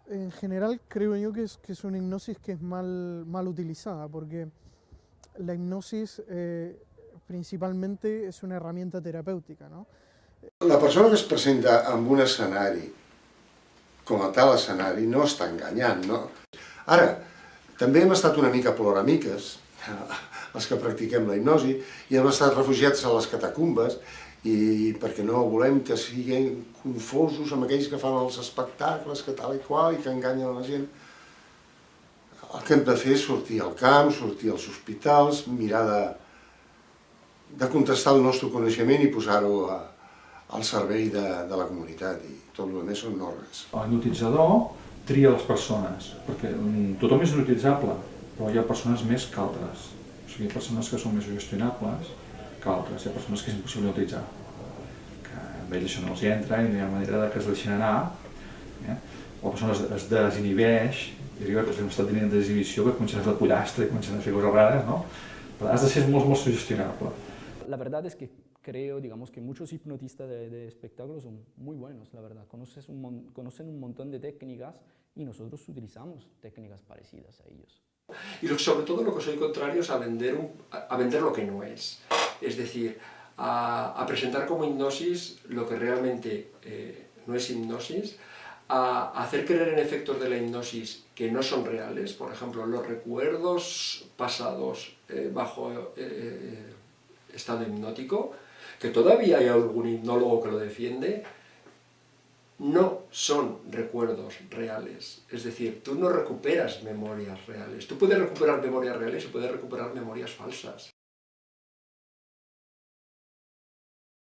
En general creo yo que es una hipnosis que es mal utilizada, porque la hipnosis principalmente és una herramienta terapèutica, no? La persona que es presenta amb un escenari, com a tal escenari, no està enganyant, no? Ara, també hem estat una mica ploramiques, els que practiquem la hipnosi, i hem estat refugiats a les catacumbes, i perquè no volem que siguin confosos amb aquells que fan els espectacles, que tal i qual, i que enganyen la gent. El que hem de fer és sortir al camp, sortir als hospitals, mirar de contrastar el nostre coneixement i posar-ho al servei de la comunitat, i tot el més són no-res. L'hipnotitzador tria les persones, perquè tothom és inutilitzable, però hi ha persones més que altres. O sigui, hi ha persones que són més gestionables que altres, hi ha persones que és impossible utilitzar, que a ells això no els entra i no hi ha manera que es deixin anar, o la persona es desinhibeix, i arriba a un estat de desinhibició que comencen a fer el pollastre i comencen a fer coses rares, no? Però has de ser molt sugestionable. La verdad es que creo, digamos, que muchos hipnotistas de espectáculos son muy buenos, la verdad. Conocen un montón de técnicas y nosotros utilizamos técnicas parecidas a ellos. Y sobre todo lo que soy contrario es a vender lo que no es. Es decir, a presentar como hipnosis lo que realmente no es hipnosis, a hacer creer en efectos de la hipnosis que no son reales, por ejemplo, los recuerdos pasados bajo estado hipnótico, que todavía hay algún hipnólogo que lo defiende, no son recuerdos reales. Es decir, tú no recuperas memorias reales. Tú puedes recuperar memorias reales y puedes recuperar memorias falsas.